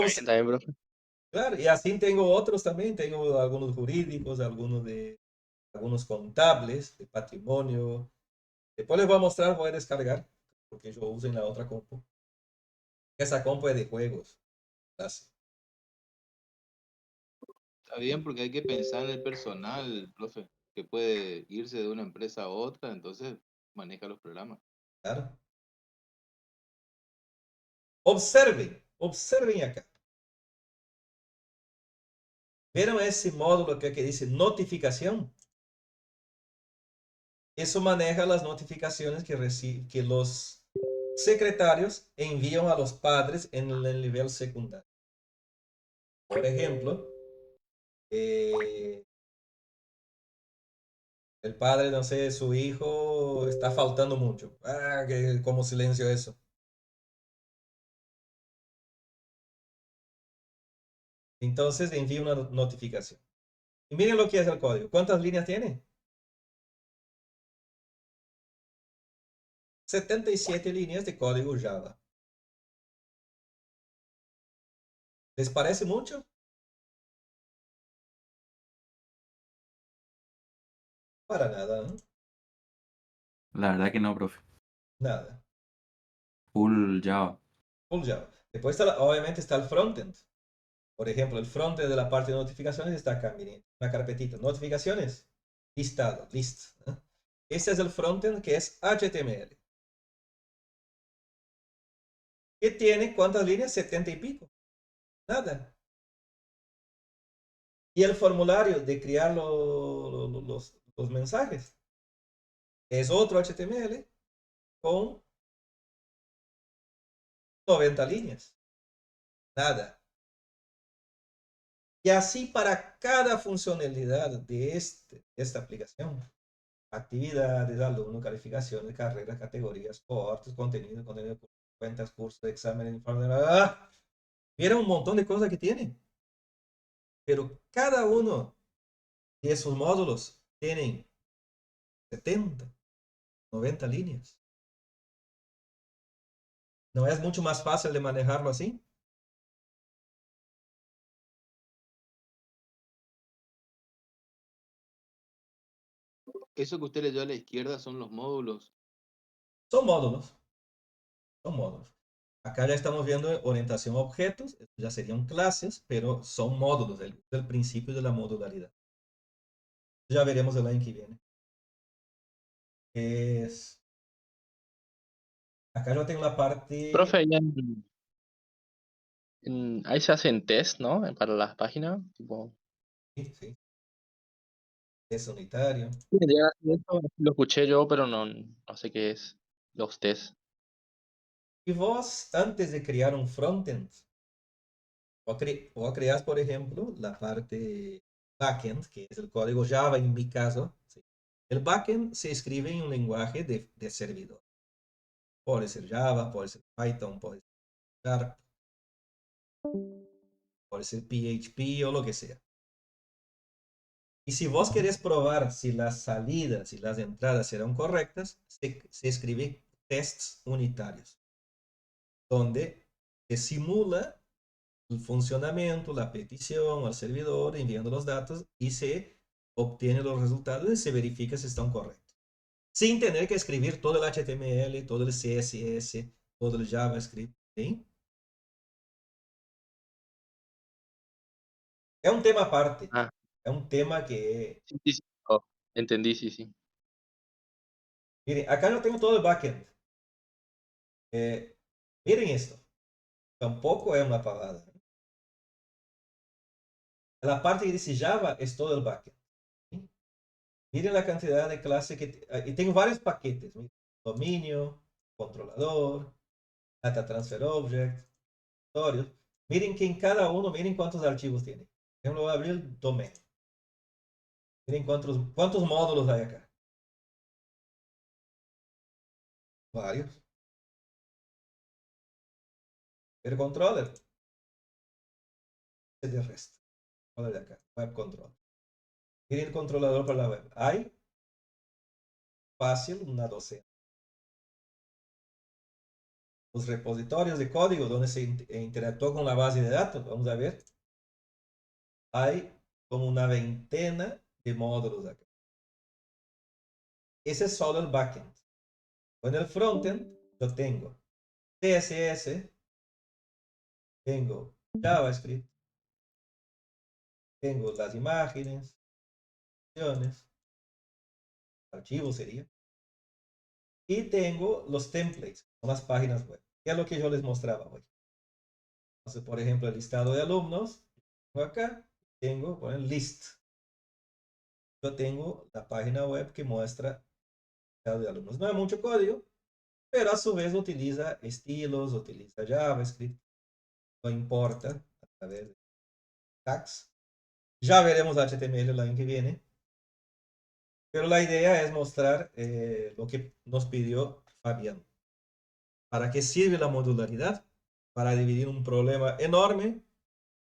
Está bien, profe. Claro, y así tengo otros también. Tengo algunos jurídicos, algunos contables de patrimonio. Después les voy a mostrar, voy a descargar, porque yo uso en la otra compu. Esa compu es de juegos. Así. Está bien porque hay que pensar en el personal, profe, que puede irse de una empresa a otra, entonces maneja los programas. Claro. Observen acá. ¿Vieron ese módulo que dice notificación? Eso maneja las notificaciones que los secretarios envían a los padres en el nivel secundario. Por ejemplo, eh, el padre, no sé, su hijo está faltando mucho. Como silencio eso. Entonces envía una notificación. Y miren lo que es el código. ¿Cuántas líneas tiene? 77 líneas de código Java. ¿Les parece mucho? Para nada, ¿no? La verdad que no, profe. Nada. Full Java. Full Java. Después obviamente está el frontend. Por ejemplo, el frontend de la parte de notificaciones está acá, miren, una carpetita. Notificaciones, listado, list. Este es el frontend que es HTML. ¿Qué tiene? ¿Cuántas líneas? 70 y pico. Nada. Y el formulario de crear los mensajes es otro HTML con 90 líneas. Nada. Y así para cada funcionalidad de esta aplicación. Actividades, alumno, calificaciones, carreras, categorías, cohortes, contenido, cuentas, cursos, exámenes, informes. Vieron un montón de cosas que tiene. Pero cada uno de esos módulos tienen 70, 90 líneas. ¿No es mucho más fácil de manejarlo así? Eso que usted leyó a la izquierda son los módulos. Son módulos. Son módulos. Acá ya estamos viendo orientación a objetos. Estos ya serían clases, pero son módulos del principio de la modularidad. Ya veremos el año que viene. Acá yo tengo la parte... Profe, ahí se hacen test, ¿no? Para las páginas. Tipo, Sí, es unitario. sí, eso lo escuché yo, pero no sé qué es. Los test. Y vos, antes de crear un frontend, o creas, por ejemplo, la parte backend, que es el código Java en mi caso. ¿Sí? El backend se escribe en un lenguaje de servidor. Puede ser Java, puede ser Python, puede ser Sharp, puede ser PHP o lo que sea. Y si vos querés probar si las salidas y las entradas serán correctas, se escribe tests unitarios, donde se simula el funcionamiento, la petición al servidor, enviando los datos y se obtiene los resultados y se verifica si están correctos. Sin tener que escribir todo el HTML, todo el CSS, todo el JavaScript. ¿Sí? Es un tema aparte. Ah, Es un tema que... sí, sí, sí. Oh, entendí, sí, sí. Miren, acá yo tengo todo el backend. Miren esto. tampoco es una pavada. La parte que dice Java es todo el backend. ¿Sí? Miren la cantidad de clases y tengo varios paquetes. Miren, dominio, controlador, data transfer object, historias. Miren que en cada uno, miren cuántos archivos tiene. Por ejemplo, voy a abrir el domain. Miren cuántos módulos hay acá. Varios. El controller. Es de resto. De acá. Web control. Miren el controlador para la web. Hay fácil una docena. Los repositorios de código donde se interactúa con la base de datos. Vamos a ver. Hay como una veintena de módulos acá. Ese es solo el backend. En el frontend yo tengo CSS, tengo JavaScript, tengo las imágenes, archivos sería, y tengo los templates, son las páginas web, que es lo que yo les mostraba hoy. Entonces, por ejemplo, el listado de alumnos, tengo acá, tengo por el list. Yo tengo la página web que muestra el listado de alumnos. No hay mucho código, pero a su vez utiliza estilos, utiliza JavaScript, no importa, a través de tags. Ya veremos HTML el año que viene. Pero la idea es mostrar lo que nos pidió Fabián. ¿Para qué sirve la modularidad? Para dividir un problema enorme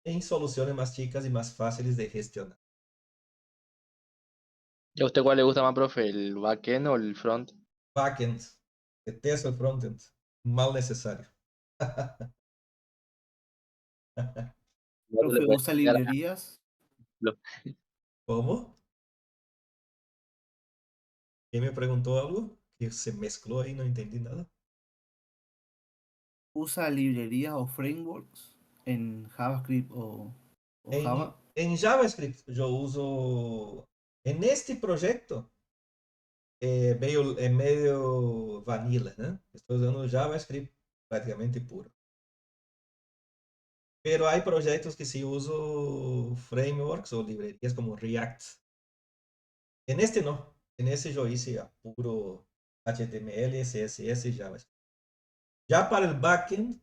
en soluciones más chicas y más fáciles de gestionar. ¿Y a usted cuál le gusta más, profe? ¿El backend o el front? Backend. Detesto el frontend. Mal necesario. No le Profe, puede ¿usa explicar librerías? lo- ¿Cómo? ¿Quién me preguntó algo? Que se mezcló ahí, no entendí nada. ¿Usa librerías o frameworks en JavaScript o Java? En JavaScript yo uso, en este proyecto, medio vanilla, né? Estou usando JavaScript praticamente puro. Pero hay proyectos que sí uso frameworks o librerías como React. En este no. En este yo hice a puro HTML, CSS y JavaScript. Ya para el backend,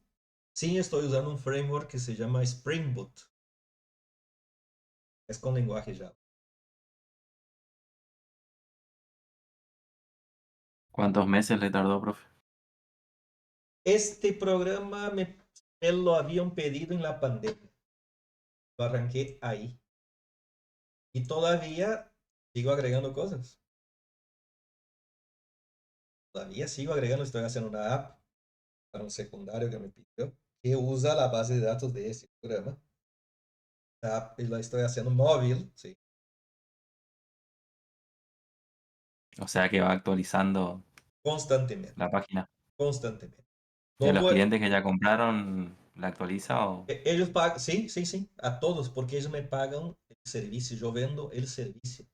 sí estoy usando un framework que se llama Spring Boot. Es con lenguaje Java. ¿Cuántos meses le tardó, profe? Este programa me lo habían pedido en la pandemia. Lo arranqué ahí. Y todavía sigo agregando cosas. Todavía sigo agregando, estoy haciendo una app para un secundario que me pidió, que usa la base de datos de ese programa. La app la estoy haciendo móvil, sí. O sea que va actualizando Constantemente, la página. constantemente. ¿Y a No los puedo, clientes que ya compraron la actualiza o...? ellos pagan, sí, sí, sí, a todos, porque ellos me pagan el servicio, yo vendo el servicio.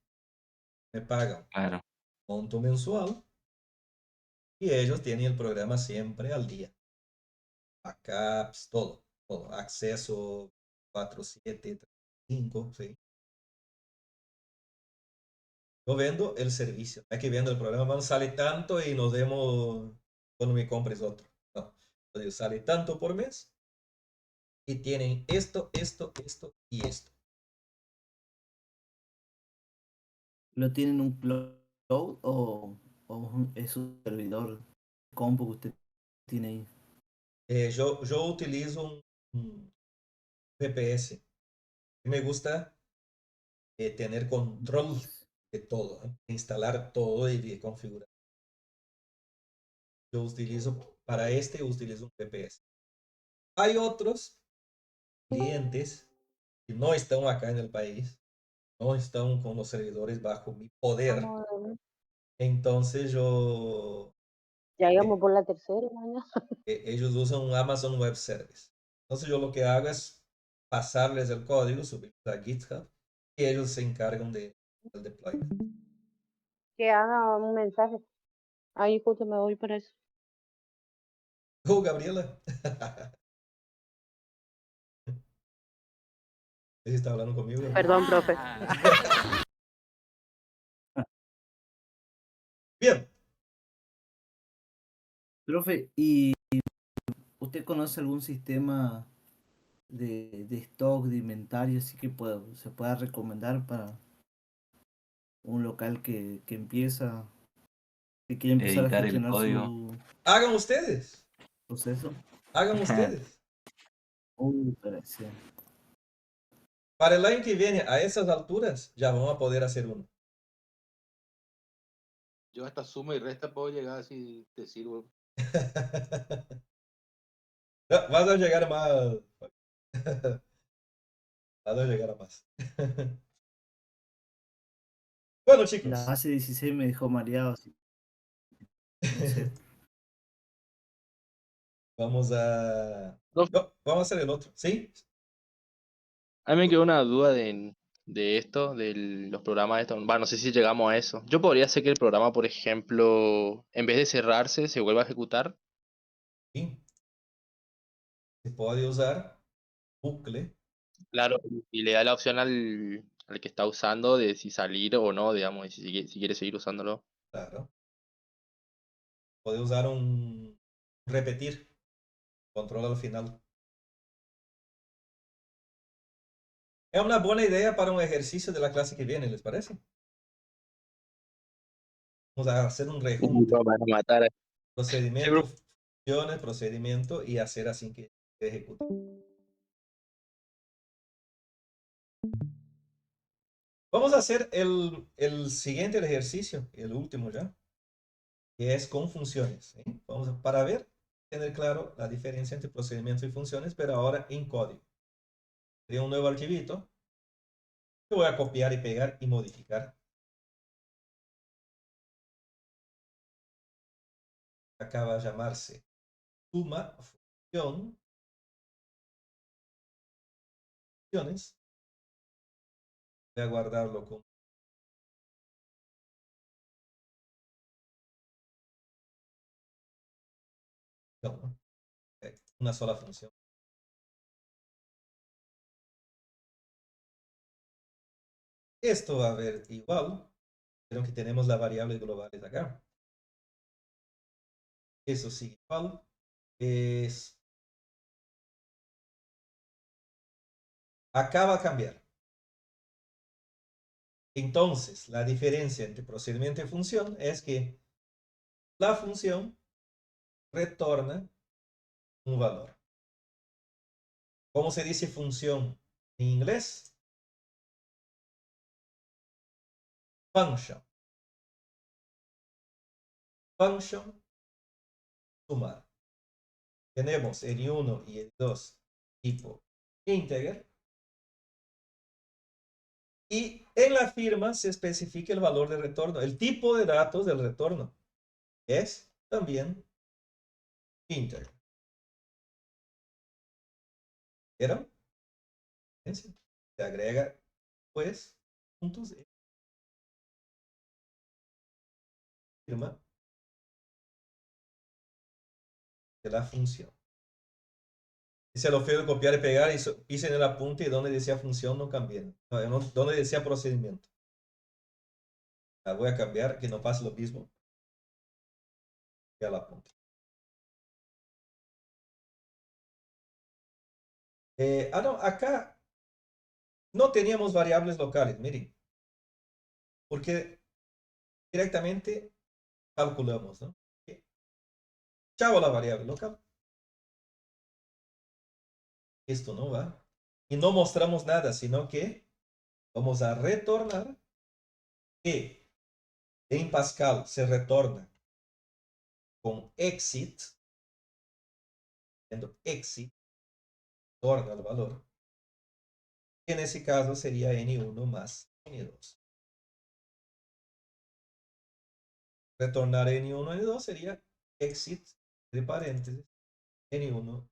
Me pagan Claro. monto mensual y ellos tienen el programa siempre al día. Backups, todo, todo. Acceso 4/7/5, sí. Yo vendo el servicio. No es que vendo el programa, sale tanto y nos vemos cuando me compres otro. No. Entonces, sale tanto por mes y tienen esto, esto y esto. ¿Lo tienen un cloud es un servidor compu que usted tiene ahí? Yo utilizo un VPS. Me gusta tener control de todo, ¿eh? Instalar todo y configurar. Yo utilizo, para utilizo un VPS. Hay otros clientes que no están acá en el país, no están con los servidores bajo mi poder. Vamos a ver. Entonces Ya íbamos por la tercera, mañana. ellos usan un Amazon Web Service. Entonces yo lo que hago es pasarles el código, subirlo a GitHub y ellos se encargan del deployment. Que haga un mensaje. Ahí justo me voy para eso. Oh, Gabriela. Él está hablando conmigo. Perdón, profe. Bien. Profe, ¿y usted conoce algún sistema de stock, de inventario, así que se pueda recomendar para un local que empieza, que quiere empezar a Editar el gestionar código. su Hagan ustedes. proceso? Hagan ustedes. Gracias. Para el año que viene, a esas alturas, ya vamos a poder hacer uno. Yo hasta suma y resta puedo llegar si te sirvo. Vas a llegar más. Vas a llegar a más. Bueno, La chicos. base 16 me dejó mareado, así. No sé. Vamos a... Profe, No, vamos a hacer el otro. ¿Sí? a mí me quedó una duda de esto, de los programas de esto. Va, no sé si llegamos a eso. Yo podría hacer que el programa, por ejemplo, en vez de cerrarse, se vuelva a ejecutar. Sí. Se puede usar bucle. Claro, y le da la opción al que está usando de si salir o no, digamos, y si quiere seguir usándolo. Claro. Puede usar un repetir. Control al final. Es una buena idea para un ejercicio de la clase que viene, ¿les parece? Vamos a hacer un rejunte. Van a matar. Sí, Procedimiento, bro. funciones, procedimiento y hacer así que ejecute. Vamos a hacer el siguiente ejercicio, el último ya, que es con funciones. ¿Sí? Vamos a, para ver, tener claro la diferencia entre procedimiento y funciones, pero ahora en código. Creo un nuevo archivito. Que voy a copiar y pegar y modificar. Acá va a llamarse suma función. Funciones. Voy a guardarlo con no, una sola función. Esto va a ver igual, pero que tenemos las variables globales acá. Eso sigue igual. Es... Acá va a cambiar. Entonces, la diferencia entre procedimiento y función es que la función retorna un valor. ¿Cómo se dice función en inglés? Function. Function, sumar. Tenemos el 1 y el 2 tipo integer. Y en la firma se especifica el valor de retorno, el tipo de datos del retorno. Es también integer. ¿Vieron? Se agrega, pues, puntos de firma de la función. Y se lo fue de copiar y pegar y pise en el apunte y donde decía función no cambié. No, donde decía procedimiento. La voy a cambiar, que no pase lo mismo que al apunte. No, acá no teníamos variables locales, miren. Porque directamente calculamos, ¿no? Chavo la variable local. Esto no va. Y no mostramos nada, sino que vamos a retornar que en Pascal se retorna con exit, siendo exit, retorna el valor. Y en ese caso sería n1 más n2. Retornar n1, n2 sería exit, de paréntesis, n1.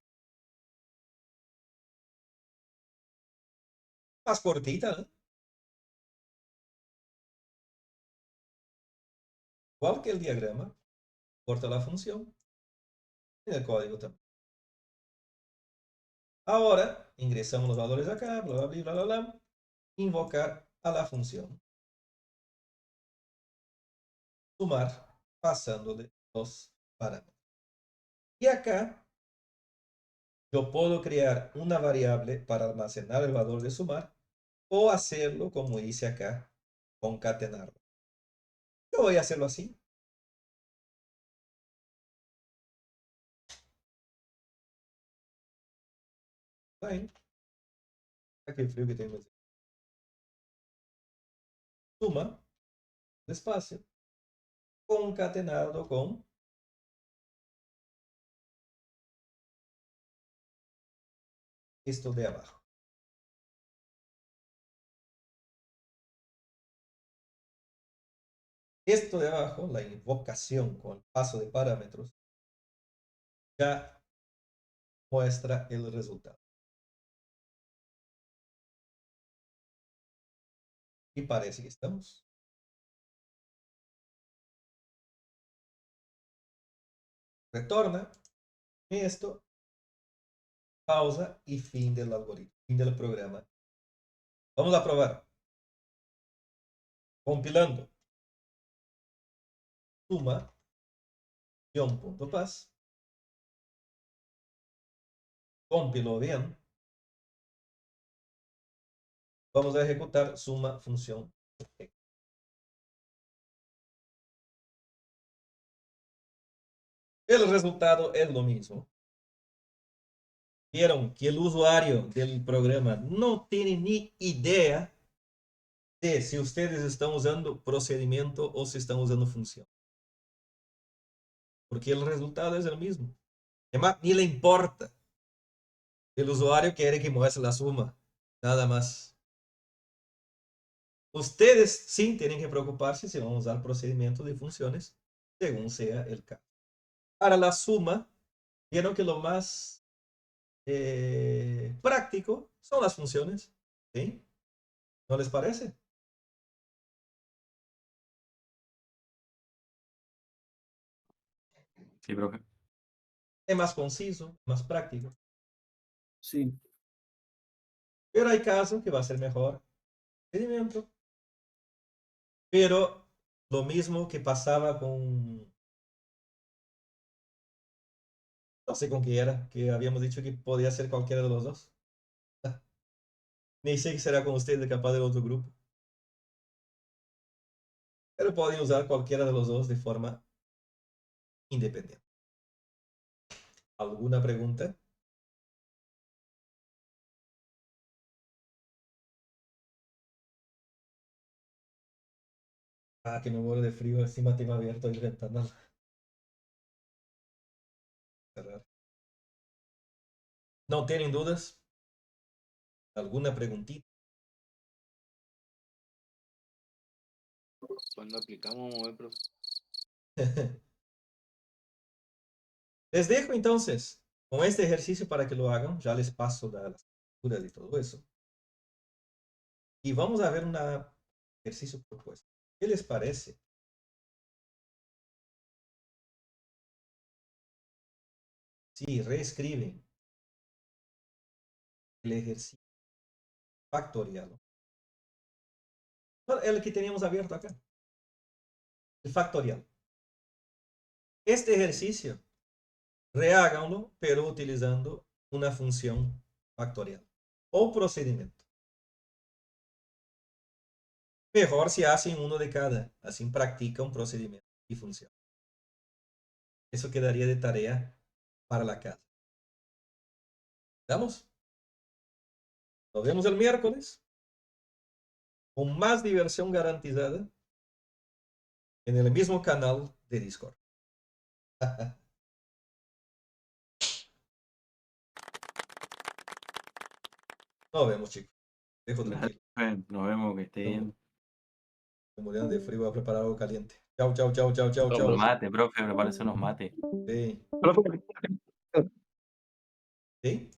Más cortita, ¿no? Igual que el diagrama, corta la función en el código también. Ahora, ingresamos los valores acá, bla, bla, bla, bla, bla, bla, invocar a la función sumar pasándole los parámetros. Y acá yo puedo crear una variable para almacenar el valor de sumar o hacerlo como hice acá, concatenarlo. Yo voy a hacerlo así. Ahí. Aquel frío que tengo. Suma, espacio, concatenado con esto de abajo. Esto de abajo, la invocación con el paso de parámetros, ya muestra el resultado. Y parece que estamos. Retorna esto, pausa y fin del algoritmo, fin del programa. Vamos a probar. Compilando. Suma, _pas. Compiló bien. Vamos a ejecutar suma función. El resultado es lo mismo. Vieron que el usuario del programa no tiene ni idea de si ustedes están usando procedimiento o si están usando función. Porque el resultado es el mismo. Además, ni le importa. El usuario quiere que muestre la suma. Nada más. Ustedes sí tienen que preocuparse si van a usar procedimientos de funciones según sea el caso. Para la suma, vieron que lo más práctico son las funciones. ¿Sí? ¿No les parece? Sí, profe. Es más conciso, más práctico. Sí. Pero hay casos que va a ser mejor procedimiento. Pero lo mismo que pasaba con, no sé con qué era, que habíamos dicho que podía ser cualquiera de los dos. Ni sé qué será con ustedes, capaz del otro grupo. Pero pueden usar cualquiera de los dos de forma independiente. ¿Alguna pregunta? Ah, que me muero de frío, encima tengo abierto el ventanal. Cerrar. ¿No tienen dudas? ¿Alguna preguntita? Cuando aplicamos mover, profe. Les dejo entonces con este ejercicio para que lo hagan. Ya les paso las capturas y todo eso. Y vamos a ver un ejercicio propuesto. ¿Qué les parece? Si reescriben el ejercicio factorial. El que teníamos abierto acá. El factorial. Este ejercicio, reháganlo, pero utilizando una función factorial o procedimiento. Mejor si hacen uno de cada, así practica un procedimiento y función. Eso quedaría de tarea para la casa. ¿Estamos? Nos vemos el miércoles con más diversión garantizada en el mismo canal de Discord. Nos vemos, chicos. Dejo tranquilo. Nos vemos, que esté bien. Estoy muriendo de frío, voy a preparar algo caliente. Chau, chau, chau, chau, chau, chau. Unos mates, profe, prepárese unos mates. Sí. Profe, ¿Sí?